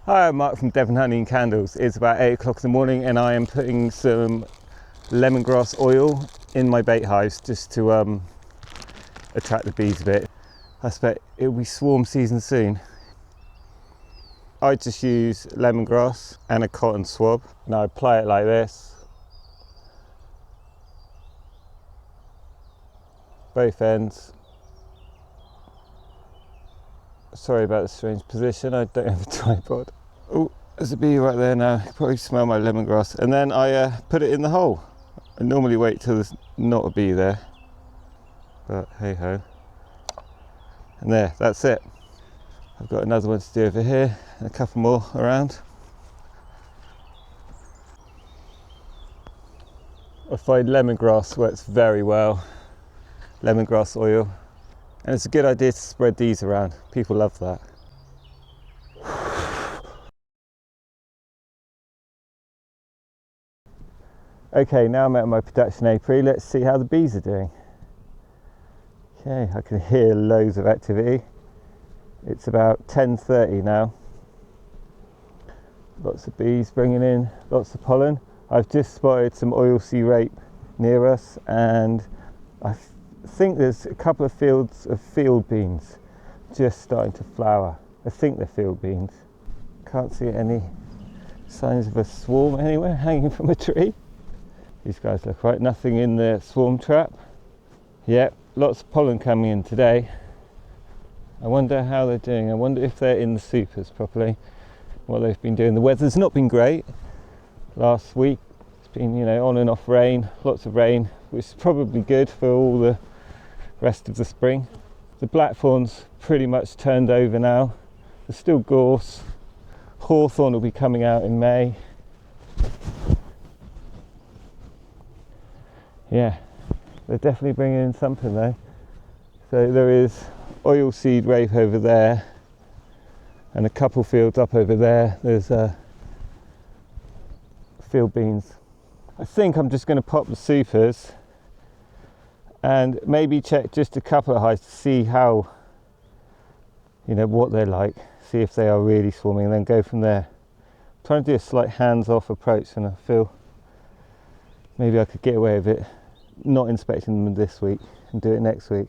Hi, I'm Mark from Devon Honey and Candles. It's about 8 o'clock in the morning and I am putting some lemongrass oil in my bait hives just to attract the bees a bit. I expect it'll be swarm season soon. I just use lemongrass and a cotton swab and I apply it like this, both ends. Sorry about the strange position, I don't have a tripod. Oh, there's a bee right there now. You can probably smell my lemongrass. And then I put it in the hole. I normally wait till there's not a bee there, but hey ho. And there, that's it. I've got another one to do over here and a couple more around. I find lemongrass works very well. Lemongrass oil. And it's a good idea to spread these around. People love that. Okay, now I'm at my production apiary. Let's see how the bees are doing. Okay, I can hear loads of activity. It's about 10:30 now. Lots of bees bringing in lots of pollen. I've just spotted some oilseed rape near us, and I think there's a couple of fields of field beans just starting to flower. I think they're field beans. Can't see any signs of a swarm anywhere hanging from a tree. These guys look right, nothing in the swarm trap. Yep, lots of pollen coming in today. I wonder how they're doing. I wonder if they're in the supers properly, what they've been doing. The weather's not been great. Last week it's been, on and off rain, lots of rain, which is probably good for all the rest of the spring. The blackthorn's pretty much turned over now. There's still gorse. Hawthorn will be coming out in May. Yeah, they're definitely bringing in something though. So there is oilseed rape over there and a couple fields up over there. There's field beans. I think I'm just going to pop the supers and maybe check just a couple of hives to see how, what they're like, see if they are really swarming, and then go from there. I'm trying to do a slight hands-off approach, and I feel maybe I could get away with it not inspecting them this week and do it next week.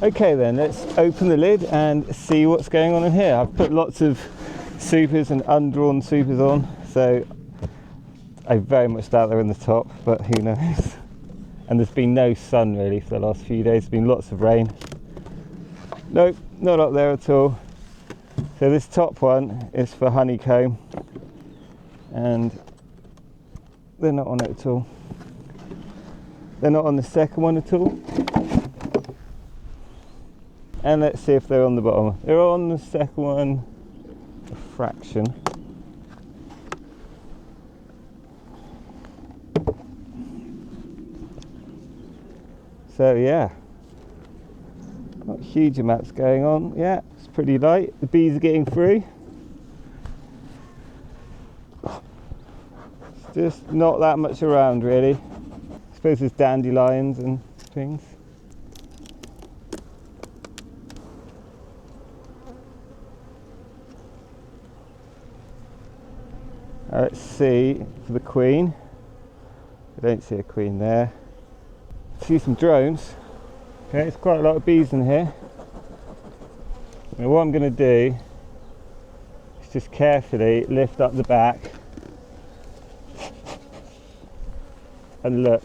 Okay then, let's open the lid and see what's going on in here. I've put lots of supers and undrawn supers on, so I very much doubt they're in the top, but who knows. And there's been no sun really for the last few days. There's been lots of rain. Nope, not up there at all. So this top one is for honeycomb and they're not on it at all. They're not on the second one at all. And let's see if they're on the bottom. They're on the second one a fraction. So yeah, not huge amounts going on. Yeah, it's pretty light. The bees are getting through. It's just not that much around really. I suppose there's dandelions and things. Let's see for the queen. I don't see a queen there. See some drones. Okay, there's quite a lot of bees in here. Now what I'm going to do is just carefully lift up the back and look.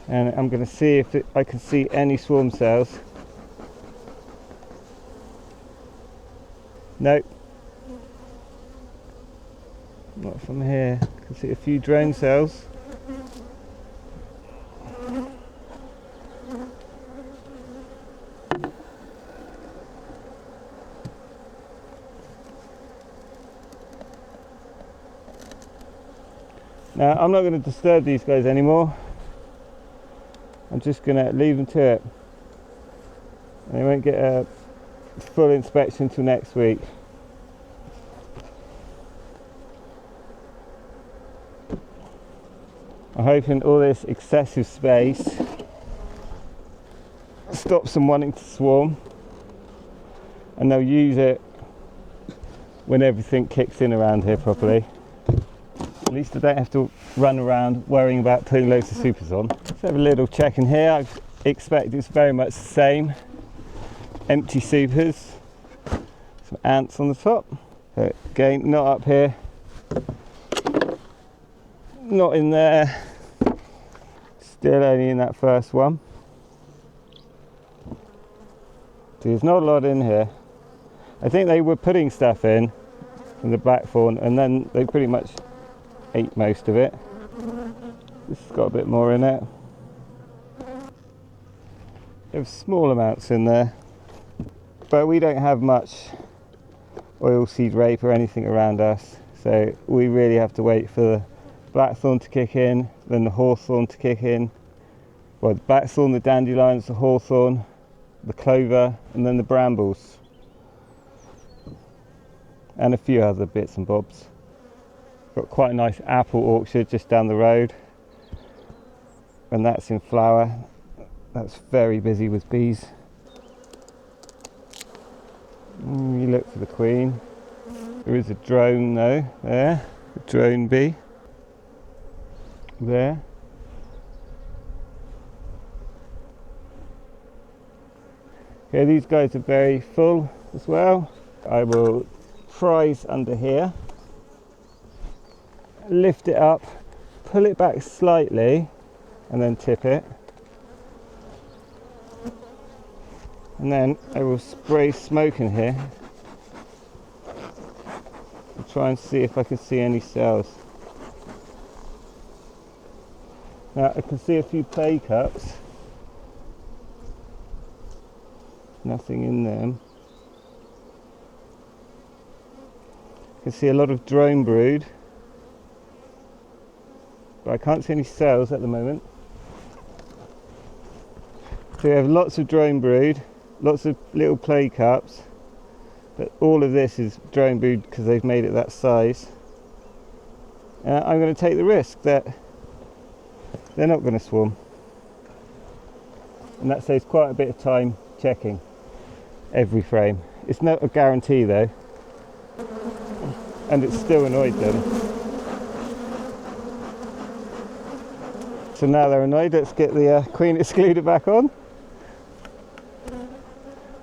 And I'm going to see if I can see any swarm cells. Nope, not from here. I can see a few drone cells. Now I'm not going to disturb these guys anymore. I'm just going to leave them to it. And they won't get a full inspection till next week. I'm hoping all this excessive space stops them wanting to swarm, and they'll use it when everything kicks in around here properly. At least I don't have to run around worrying about putting loads of supers on. Let's have a little check in here. I expect it's very much the same. Empty supers, some ants on the top. Again, not up here, not in there, still only in that first one. There's not a lot in here. I think they were putting stuff in from the blackthorn and then they pretty much ate most of it. This has got a bit more in it. There's small amounts in there, but we don't have much oilseed rape or anything around us, so we really have to wait for the blackthorn to kick in, then the hawthorn to kick in. Well, the blackthorn, the dandelions, the hawthorn, the clover, and then the brambles, and a few other bits and bobs. Got quite a nice apple orchard just down the road, and that's in flower. That's very busy with bees. You look for the queen. There is a drone though, there, a drone bee, there. Okay, these guys are very full as well. I will prise under here, lift it up, pull it back slightly, and then tip it. And then I will spray smoke in here. I'll try and see if I can see any cells. Now I can see a few play cups. Nothing in them. I can see a lot of drone brood, but I can't see any cells at the moment. So we have lots of drone brood, lots of little play cups, but all of this is drone brood because they've made it that size. I'm going to take the risk that they're not going to swarm, and that saves quite a bit of time checking every frame. It's not a guarantee though, and it still annoyed them. So now they're annoyed, let's get the queen excluder back on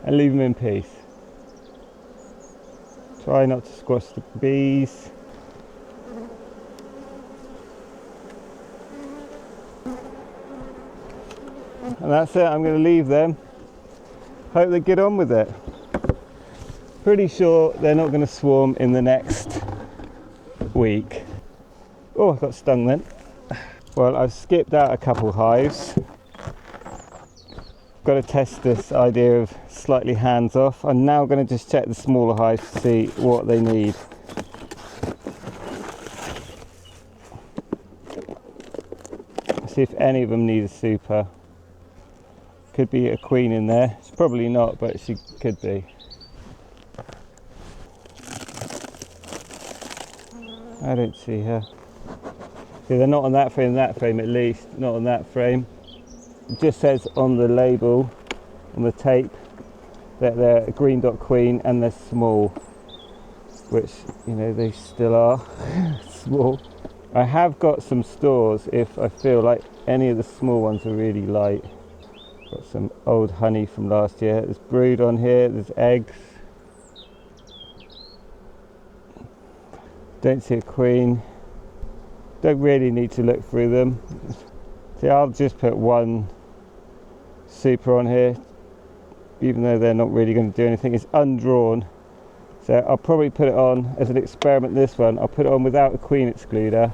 and leave them in peace. Try not to squash the bees. And that's it, I'm going to leave them. Hope they get on with it. Pretty sure they're not going to swarm in the next week. Oh, I got stung then. Well, I've skipped out a couple hives. Got to test this idea of slightly hands off. I'm now going to just check the smaller hives to see what they need. See if any of them need a super. Could be a queen in there. It's probably not, but she could be. I don't see her. Yeah, they're not on that frame at least, not on that frame. It just says on the label, on the tape, that they're a green dot queen and they're small, which, you know, they still are small. I have got some stores if I feel like any of the small ones are really light. Got some old honey from last year. There's brood on here, there's eggs. Don't see a queen. Don't really need to look through them. See, I'll just put one super on here, even though they're not really going to do anything. It's undrawn, so I'll probably put it on as an experiment. This one I'll put it on without a queen excluder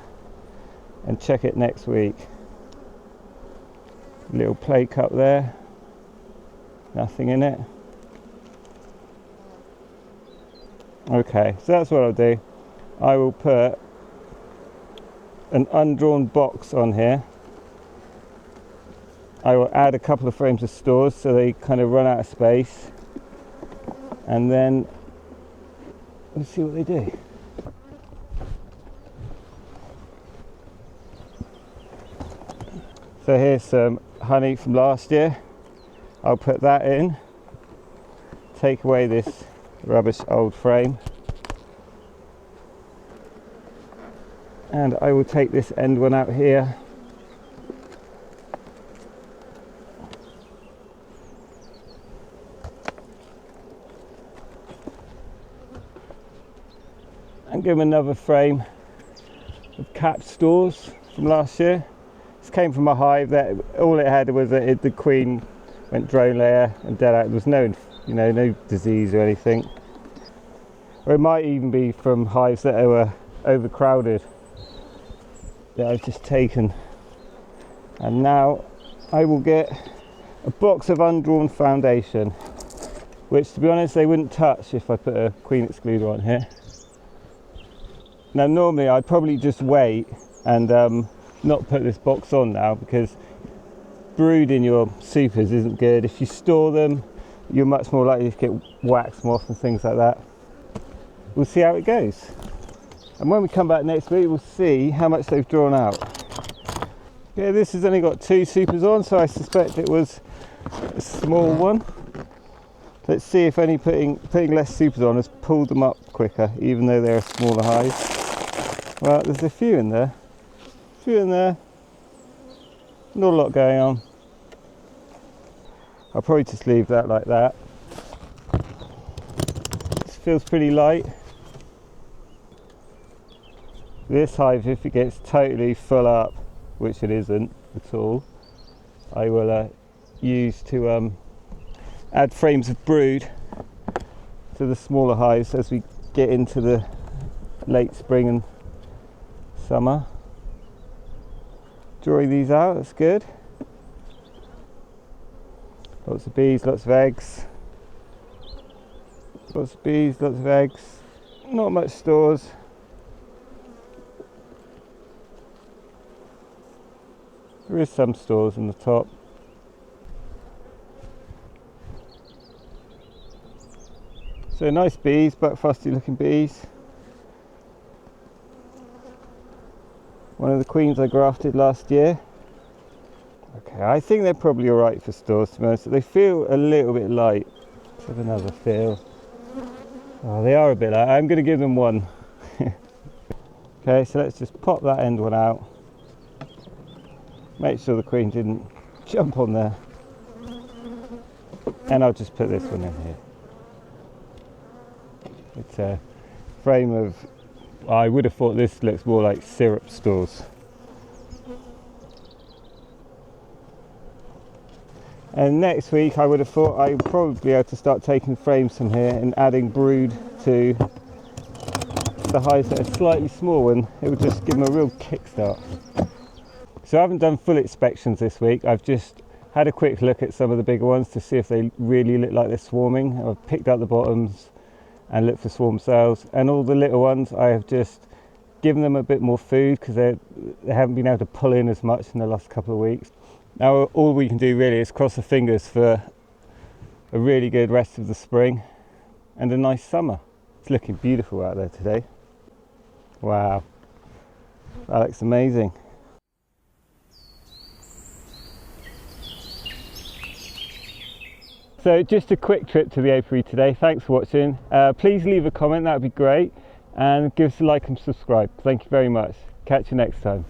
and check it next week. Little play cup there, nothing in it. Okay, so that's what I'll do. I will put an undrawn box on here. I will add a couple of frames of stores so they kind of run out of space, and then let's see what they do. So here's some honey from last year. I'll put that in, take away this rubbish old frame, and I will take this end one out here. And give them another frame of capped stores from last year. This came from a hive that all it had was the queen went drone layer and dead out. There was no, no disease or anything. Or it might even be from hives that were overcrowded that I've just taken. And now I will get a box of undrawn foundation, which to be honest they wouldn't touch if I put a queen excluder on here. Now normally I'd probably just wait and not put this box on now, because brooding your supers isn't good. If you store them, you're much more likely to get wax moth and things like that. We'll see how it goes. And when we come back next week, we'll see how much they've drawn out. Yeah, this has only got 2 supers on, so I suspect it was a small one. Let's see if only putting less supers on has pulled them up quicker, even though they're a smaller hive. Well, there's a few in there. Not a lot going on. I'll probably just leave that like that. This feels pretty light. This hive, if it gets totally full up, which it isn't at all, I will use to add frames of brood to the smaller hives as we get into the late spring and summer. Drawing these out, that's good. Lots of bees, lots of eggs. Lots of bees, lots of eggs. Not much stores. There is some stores in the top. So nice bees, but frosty looking bees. One of the queens I grafted last year. Okay, I think they're probably alright for stores, to be honest. They feel a little bit light. Let's have another feel. Oh, they are a bit light. I'm going to give them one. Okay, so let's just pop that end one out. Make sure the queen didn't jump on there. And I'll just put this one in here. It's a frame of, I would have thought this looks more like syrup stores. And next week I would have thought I would probably be able to start taking frames from here and adding brood to the hives that are slightly small, and it would just give them a real kickstart. So I haven't done full inspections this week. I've just had a quick look at some of the bigger ones to see if they really look like they're swarming. I've picked up the bottoms and looked for swarm cells, and all the little ones I have just given them a bit more food because they haven't been able to pull in as much in the last couple of weeks. Now all we can do really is cross the fingers for a really good rest of the spring and a nice summer. It's looking beautiful out there today. Wow, that looks amazing. So just a quick trip to the apiary today. Thanks for watching. Please leave a comment, that would be great, and give us a like and subscribe. Thank you very much. Catch you next time.